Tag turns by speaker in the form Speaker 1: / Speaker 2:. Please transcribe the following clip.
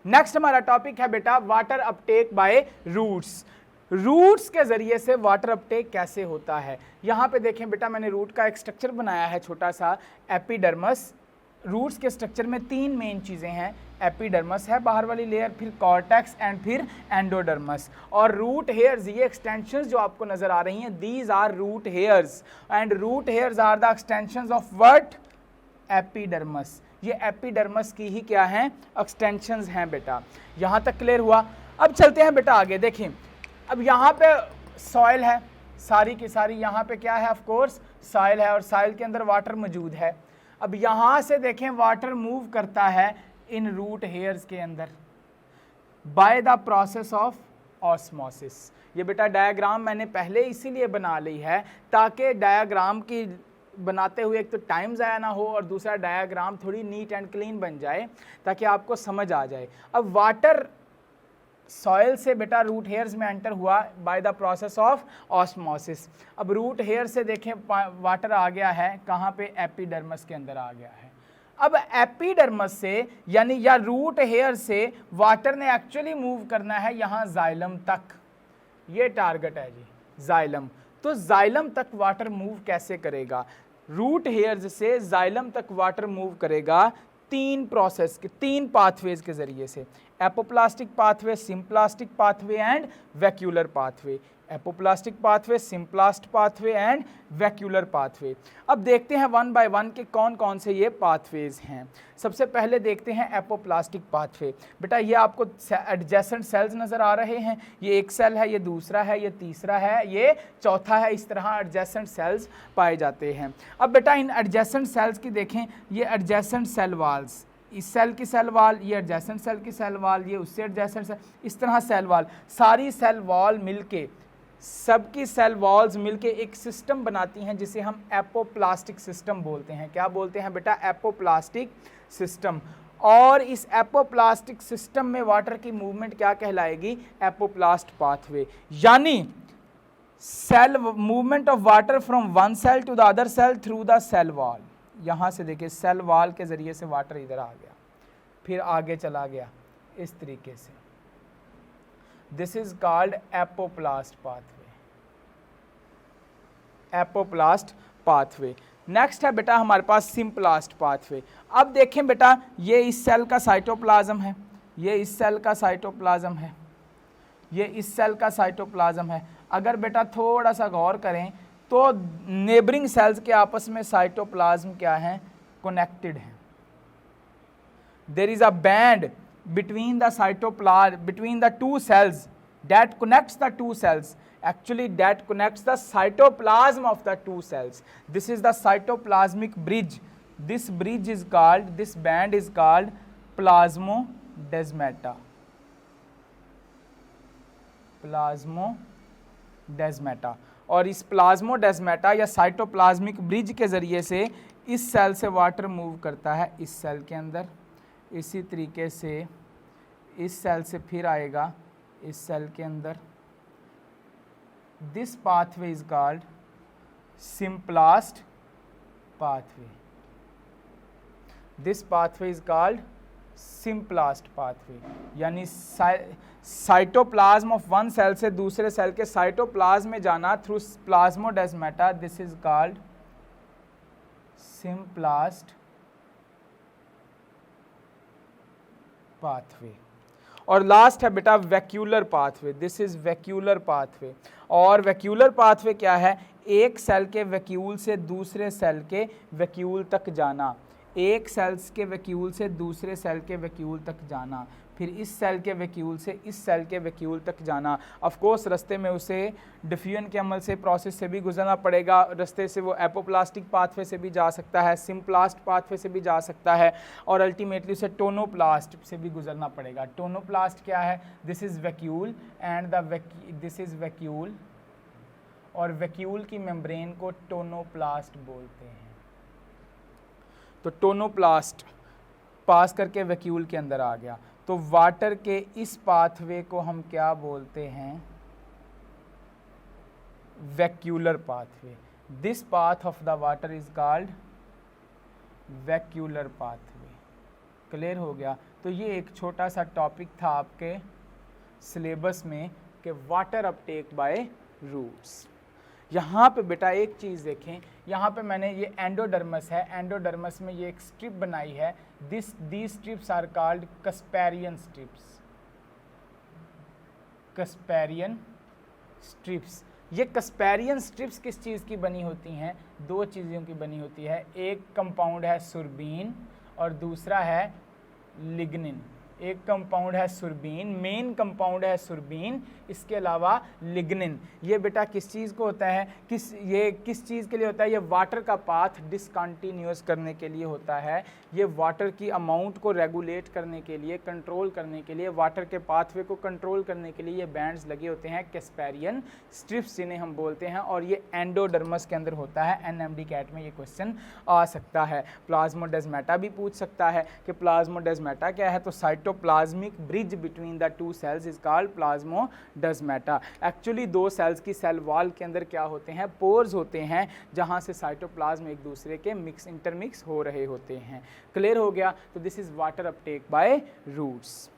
Speaker 1: Next हमारा topic है बेटा water uptake by roots. Roots के जरिए से वाटर अपटेक कैसे होता है। यहाँ पे देखें बेटा, मैंने रूट का एक स्ट्रक्चर बनाया है छोटा सा, एपिडर्मस। रूट्स के स्ट्रक्चर में तीन मेन चीज़ें हैं, एपिडर्मस है बाहर वाली लेयर, फिर कॉर्टेक्स एंड फिर एंडोडर्मस। और रूट हेयर्स, ये एक्सटेंशंस जो आपको नजर आ रही हैं, these are root hairs and root hairs are the extensions of what, epidermis. ये एपिडर्मस की ही क्या है, एक्सटेंशंस हैं बेटा। यहाँ तक क्लियर हुआ। अब चलते हैं बेटा आगे। देखें अब यहाँ पे सॉइल है सारी की सारी, यहाँ पे क्या है, ऑफ कोर्स सॉइल है और सॉइल के अंदर वाटर मौजूद है। अब यहाँ से देखें वाटर मूव करता है इन रूट हेयर्स के अंदर by the process of osmosis. ये बेटा डायग्राम मैंने पहले इसीलिए बना ली है ताकि डायग्राम की बनाते हुए एक तो टाइम ज़ाया ना हो और दूसरा डायग्राम थोड़ी नीट एंड क्लीन बन जाए ताकि आपको समझ आ जाए। अब वाटर सॉइल से बेटा रूट हेयर्स में एंटर हुआ by the process of osmosis. अब रूट हेयर से देखें वाटर आ गया है कहाँ पे, एपिडर्मस के अंदर आ गया है। अब एपिडर्मस से यानी या रूट हेयर से वाटर ने एक्चुअली मूव करना है यहाँ जाइलम तक, ये टारगेट है जी, जाइलम। तो जाइलम तक वाटर मूव कैसे करेगा, रूट हेयर्स से जाइलम तक वाटर मूव करेगा तीन प्रोसेस के, तीन पाथवेज के जरिए से, apoplastic pathway, symplastic pathway and vacuolar pathway. Apoplastic pathway, symplast pathway and vacuolar pathway. अब देखते हैं वन बाय वन के कौन कौन से ये पाथवेज हैं। सबसे पहले देखते हैं एपोप्लास्टिक पाथवे। बेटा ये आपको एडजेसेंट सेल्स नजर आ रहे हैं, ये एक सेल है, ये दूसरा है, ये तीसरा है, ये चौथा है, इस तरह एडजेसेंट सेल्स पाए जाते हैं। अब बेटा इन एडजेसेंट सेल्स की देखें, ये एडजेसेंट सेल वाल्स, इस सेल की सेल वाल, ये एडजेसेंट सेल की सेल वाल, ये उससे एडजेसेंट सेल, इस तरह सेल वाल, सारी सेल वॉल मिलके, सबकी सेल वॉल्स मिलके एक सिस्टम बनाती हैं जिसे हम एपोप्लास्टिक सिस्टम बोलते हैं। क्या बोलते हैं बेटा, एपोप्लास्टिक सिस्टम। और इस एपोप्लास्टिक सिस्टम में वाटर की मूवमेंट क्या कहलाएगी, एपोप्लास्ट पाथवे। यानी cell movement of water from one cell to the other cell through the cell wall. यहाँ से देखिए सेल वॉल के जरिए से वाटर इधर आ गया, फिर आगे चला गया इस तरीके से। This is called apoplast pathway, apoplast pathway. Next है बेटा हमारे पास सिम्प्लास्ट पाथवे। अब देखें बेटा, ये इस सेल का साइटोप्लाज्म है, ये इस सेल का साइटोप्लाज्म है, ये इस सेल का साइटोप्लाज्म है। अगर बेटा थोड़ा सा गौर करें तो नेबरिंग सेल्स के आपस में साइटोप्लाज्म क्या है, कनेक्टेड है। There is a band between the cytoplasm, between the two cells that connects the two cells, actually that connects the cytoplasm of the two cells. This is the cytoplasmic bridge. This bridge is called, this band is called plasmodesmata, plasmodesmata। और इस plasmodesmata या cytoplasmic bridge के जरिए से इस cell से water move करता है इस सेल के अंदर, इसी तरीके से इस सेल से फिर आएगा इस सेल के अंदर। This pathway is called symplast pathway, this pathway is called symplast pathway. यानी साइटोप्लाज्म ऑफ वन सेल से दूसरे सेल के साइटोप्लाज्म में जाना through plasmodesmata, this is called symplast pathway. और लास्ट है बेटा vacuolar pathway, this is vacuolar pathway. और वैक्यूलर पाथवे क्या है, एक सेल के वैक्यूल से दूसरे सेल के वैक्यूल तक जाना, एक सेल्स के वैक्यूल से दूसरे सेल के वैक्यूल तक जाना, फिर इस सेल के वैक्यूल से इस सेल के वैक्यूल तक जाना। ऑफ कोर्स रास्ते में उसे डिफ्यूजन के अमल से प्रोसेस से भी गुजरना पड़ेगा, रास्ते से वो एपोप्लास्टिक पाथवे से भी जा सकता है, सिम्प्लास्ट पाथवे से भी जा सकता है, और अल्टीमेटली उसे टोनोप्लास्ट से भी गुजरना पड़ेगा। टोनोप्लास्ट क्या है, this is vacuole and this is vacuole, और वैक्यूल की मेम्ब्रेन को टोनोप्लास्ट बोलते हैं। तो टोनोप्लास्ट पास करके वैक्यूल के अंदर आ गया, तो वाटर के इस पाथवे को हम क्या बोलते हैं, vacuolar pathway. This path of the water is called vacuolar pathway. Clear हो गया। तो ये एक छोटा सा टॉपिक था आपके सिलेबस में कि वाटर अपटेक बाय रूट्स। यहाँ पे बेटा एक चीज़ देखें, यहाँ पे मैंने ये एंडोडर्मस है, एंडोडर्मस में ये एक स्ट्रिप बनाई है, the strips are called casparian strips, casparian strips. ये कस्पेरियन स्ट्रिप्स किस चीज़ की बनी होती हैं? दो चीज़ों की बनी होती है, एक कंपाउंड है सुरबीन और दूसरा है लिग्निन। एक कंपाउंड है सुरबीन, मेन कंपाउंड है सुरबीन, इसके अलावा लिग्निन। ये बेटा किस चीज़ को होता है, किस चीज़ के लिए होता है? ये वाटर का पाथ डिसकंटिन्यूअस करने के लिए होता है। ये वाटर की अमाउंट को रेगुलेट करने के लिए, कंट्रोल करने के लिए, वाटर के पाथवे को कंट्रोल करने के लिए ये बैंड्स लगे होते हैं, कैस्पेरियन स्ट्रिप्स जिन्हें हम बोलते हैं, और ये एंडोडर्मस के अंदर होता है। एनएमडी कैट में ये क्वेश्चन आ सकता है। प्लाज्मोडेस्माटा भी पूछ सकता है कि प्लाज्मोडेस्माटा क्या है, तो cytoplasmic bridge between the two cells is called plasmodesmata. Actually दो सेल्स की सेल वॉल के अंदर क्या होते हैं? पोर्स होते हैं, जहां से साइटोप्लाज्म एक दूसरे के इंटरमिक्स हो रहे होते हैं। क्लियर हो गया? तो this is water uptake by roots.